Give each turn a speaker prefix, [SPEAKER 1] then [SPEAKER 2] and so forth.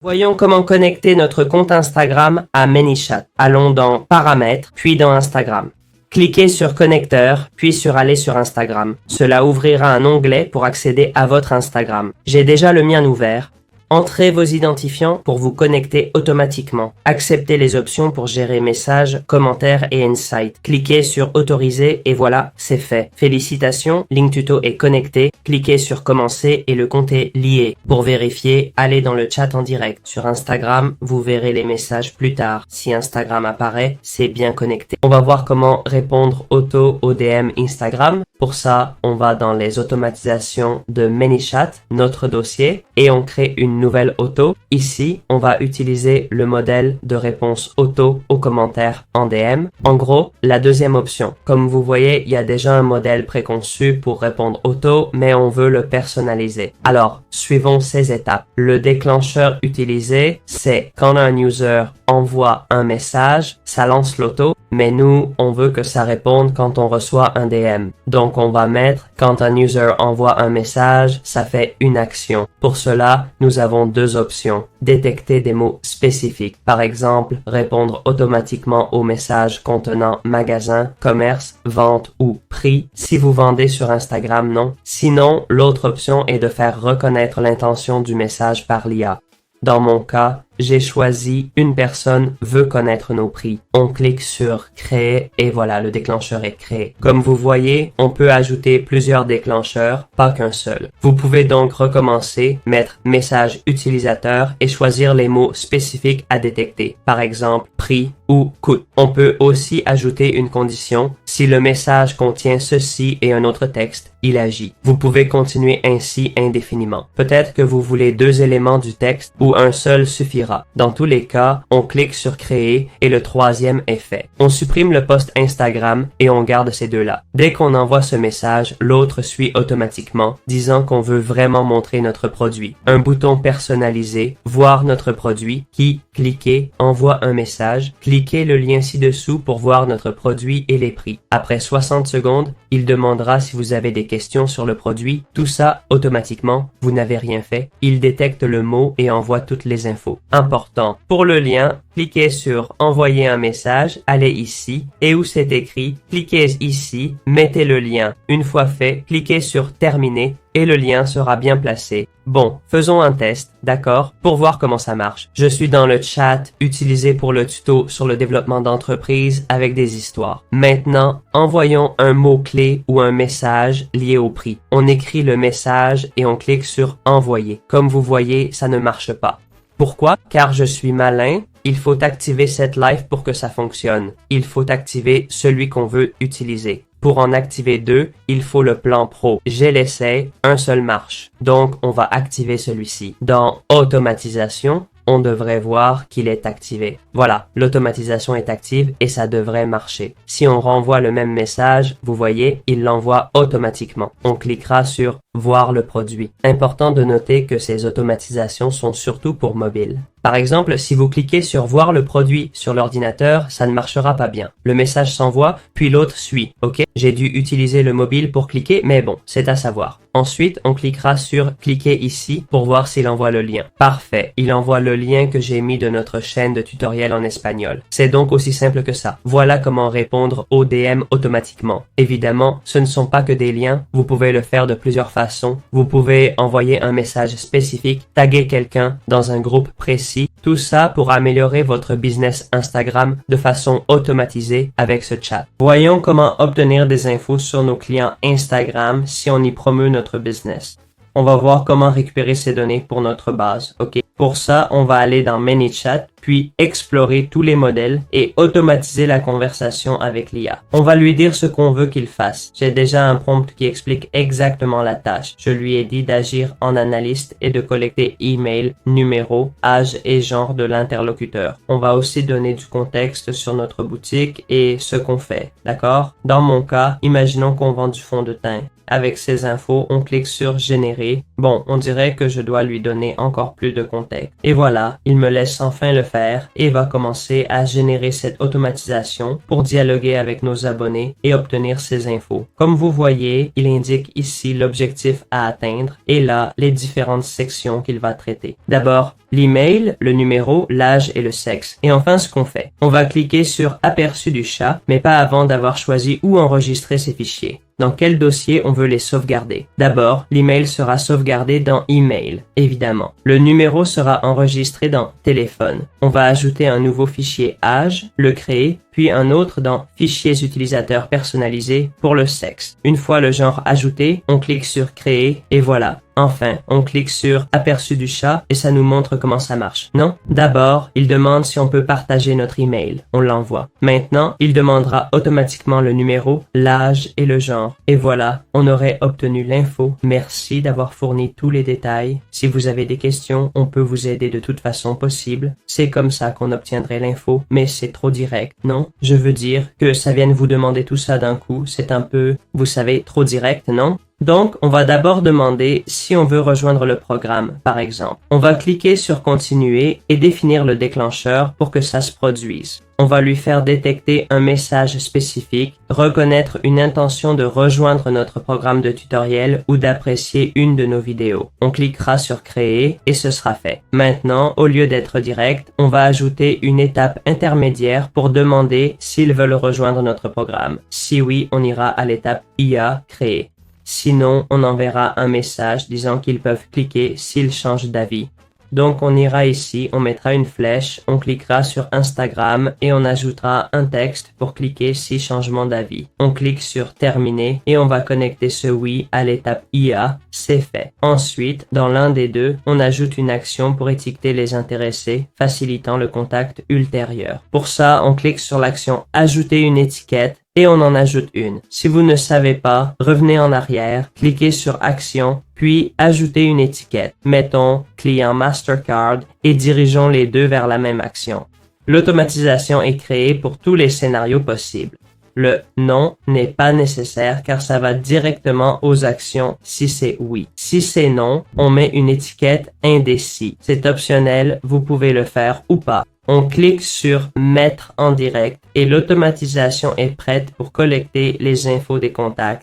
[SPEAKER 1] Voyons comment connecter notre compte Instagram à ManyChat. Allons dans Paramètres, puis dans Instagram. Cliquez sur Connecteur, puis sur Aller sur Instagram. Cela ouvrira un onglet pour accéder à votre Instagram. J'ai déjà le mien ouvert. Entrez vos identifiants pour vous connecter automatiquement. Acceptez les options pour gérer messages, commentaires et insights. Cliquez sur Autoriser et voilà, c'est fait. Félicitations, LinkTuto est connecté. Cliquez sur Commencer et le compte est lié. Pour vérifier, allez dans le chat en direct. Sur Instagram, vous verrez les messages plus tard. Si Instagram apparaît, c'est bien connecté. On va voir comment répondre auto au DM Instagram. Pour ça, on va dans les automatisations de ManyChat, notre dossier, et on crée une nouvelle auto. Ici, on va utiliser le modèle de réponse auto aux commentaires en DM. En gros, la deuxième option. Comme vous voyez, il y a déjà un modèle préconçu pour répondre auto, mais on veut le personnaliser. Alors, suivons ces étapes. Le déclencheur utilisé, c'est quand un user envoie un message, ça lance l'auto, mais nous, on veut que ça réponde quand on reçoit un DM. Donc, on va mettre quand un user envoie un message, ça fait une action. Pour cela, nous avons deux options. Détecter des mots spécifiques. Par exemple, répondre automatiquement aux messages contenant magasin, commerce, vente ou prix. Si vous vendez sur Instagram, non. Sinon, l'autre option est de faire reconnaître l'intention du message par l'IA. Dans mon cas, j'ai choisi une personne veut connaître nos prix. On clique sur créer et voilà, le déclencheur est créé. Comme vous voyez, on peut ajouter plusieurs déclencheurs, pas qu'un seul. Vous pouvez donc recommencer, mettre message utilisateur et choisir les mots spécifiques à détecter. Par exemple, prix ou coût. On peut aussi ajouter une condition. Si le message contient ceci et un autre texte, il agit. Vous pouvez continuer ainsi indéfiniment. Peut-être que vous voulez deux éléments du texte ou un seul suffira. Dans tous les cas, on clique sur créer et le troisième est fait. On supprime le post Instagram et on garde ces deux-là. Dès qu'on envoie ce message, l'autre suit automatiquement, disant qu'on veut vraiment montrer notre produit. Un bouton personnalisé, voir notre produit, qui, cliquez, envoie un message, cliquez le lien ci-dessous pour voir notre produit et les prix. Après 60 secondes, il demandera si vous avez des questions sur le produit. Tout ça, automatiquement, vous n'avez rien fait. Il détecte le mot et envoie toutes les infos. Important. Pour le lien, cliquez sur Envoyer un message, allez ici, et où c'est écrit, cliquez ici, mettez le lien. Une fois fait, cliquez sur Terminer, et le lien sera bien placé. Bon, faisons un test, d'accord, pour voir comment ça marche. Je suis dans le chat utilisé pour le tuto sur le développement d'entreprise avec des histoires. Maintenant, envoyons un mot-clé ou un message lié au prix. On écrit le message et on clique sur Envoyer. Comme vous voyez, ça ne marche pas. Pourquoi? Car je suis malin, il faut activer cette live pour que ça fonctionne. Il faut activer celui qu'on veut utiliser. Pour en activer deux, il faut le plan pro. J'ai l'essai, un seul marche. Donc, on va activer celui-ci. Dans Automatisation, on devrait voir qu'il est activé. Voilà, l'automatisation est active et ça devrait marcher. Si on renvoie le même message, vous voyez, il l'envoie automatiquement. On cliquera sur Voir le produit. Important de noter que ces automatisations sont surtout pour mobile. Par exemple, si vous cliquez sur Voir le produit sur l'ordinateur, ça ne marchera pas bien. Le message s'envoie, puis l'autre suit. Ok, j'ai dû utiliser le mobile pour cliquer, mais bon, c'est à savoir. Ensuite, on cliquera sur Cliquer ici pour voir s'il envoie le lien. Parfait, il envoie le lien que j'ai mis de notre chaîne de tutoriel en espagnol. C'est donc aussi simple que ça. Voilà comment répondre aux DM automatiquement. Évidemment, ce ne sont pas que des liens, vous pouvez le faire de plusieurs façons. Vous pouvez envoyer un message spécifique, taguer quelqu'un dans un groupe précis, tout ça pour améliorer votre business Instagram de façon automatisée avec ce chat. Voyons comment obtenir des infos sur nos clients Instagram si on y promeut notre business. On va voir comment récupérer ces données pour notre base, ok? Pour ça, on va aller dans ManyChat, puis explorer tous les modèles et automatiser la conversation avec l'IA. On va lui dire ce qu'on veut qu'il fasse. J'ai déjà un prompt qui explique exactement la tâche. Je lui ai dit d'agir en analyste et de collecter email, numéro, âge et genre de l'interlocuteur. On va aussi donner du contexte sur notre boutique et ce qu'on fait, d'accord? Dans mon cas, imaginons qu'on vend du fond de teint. avec ces infos, on clique sur générer. Bon, on dirait que je dois lui donner encore plus de contexte. Et voilà, il me laisse enfin le faire et va commencer à générer cette automatisation pour dialoguer avec nos abonnés et obtenir ces infos. Comme vous voyez, il indique ici l'objectif à atteindre et là, les différentes sections qu'il va traiter. D'abord, l'email, le numéro, l'âge et le sexe. Et enfin, ce qu'on fait. On va cliquer sur aperçu du chat, mais pas avant d'avoir choisi où enregistrer ces fichiers. Dans quel dossier on veut les sauvegarder. D'abord, l'email sera sauvegardé dans email, évidemment. Le numéro sera enregistré dans téléphone. On va ajouter un nouveau fichier âge, le créer, puis un autre dans fichiers utilisateurs personnalisés pour le sexe. Une fois le genre ajouté, on clique sur créer et voilà. Enfin, on clique sur aperçu du chat et ça nous montre comment ça marche, non? D'abord, il demande si on peut partager notre email. On l'envoie. Maintenant, il demandera automatiquement le numéro, l'âge et le genre. Et voilà, on aurait obtenu l'info. Merci d'avoir fourni tous les détails. Si vous avez des questions, on peut vous aider de toute façon possible. C'est comme ça qu'on obtiendrait l'info, mais c'est trop direct, non? Je veux dire que ça vienne vous demander tout ça d'un coup, c'est un peu, vous savez, trop direct, non? Donc, on va d'abord demander si on veut rejoindre le programme, par exemple. On va cliquer sur continuer et définir le déclencheur pour que ça se produise. On va lui faire détecter un message spécifique, reconnaître une intention de rejoindre notre programme de tutoriel ou d'apprécier une de nos vidéos. On cliquera sur créer et ce sera fait. Maintenant, au lieu d'être direct, on va ajouter une étape intermédiaire pour demander s'ils veulent rejoindre notre programme. Si oui, on ira à l'étape IA, créer. Sinon, on enverra un message disant qu'ils peuvent cliquer s'ils changent d'avis. Donc, on ira ici, on mettra une flèche, on cliquera sur Instagram et on ajoutera un texte pour cliquer si changement d'avis. On clique sur terminer et on va connecter ce oui à l'étape IA. C'est fait. Ensuite, dans l'un des deux, on ajoute une action pour étiqueter les intéressés, facilitant le contact ultérieur. Pour ça, on clique sur l'action ajouter une étiquette et on en ajoute une. Si vous ne savez pas, revenez en arrière, cliquez sur Action, puis ajoutez une étiquette. Mettons client Mastercard et dirigeons les deux vers la même action. L'automatisation est créée pour tous les scénarios possibles. Le non n'est pas nécessaire car ça va directement aux actions si c'est oui. Si c'est non, on met une étiquette indécis. C'est optionnel, vous pouvez le faire ou pas. On clique sur Mettre en direct et l'automatisation est prête pour collecter les infos des contacts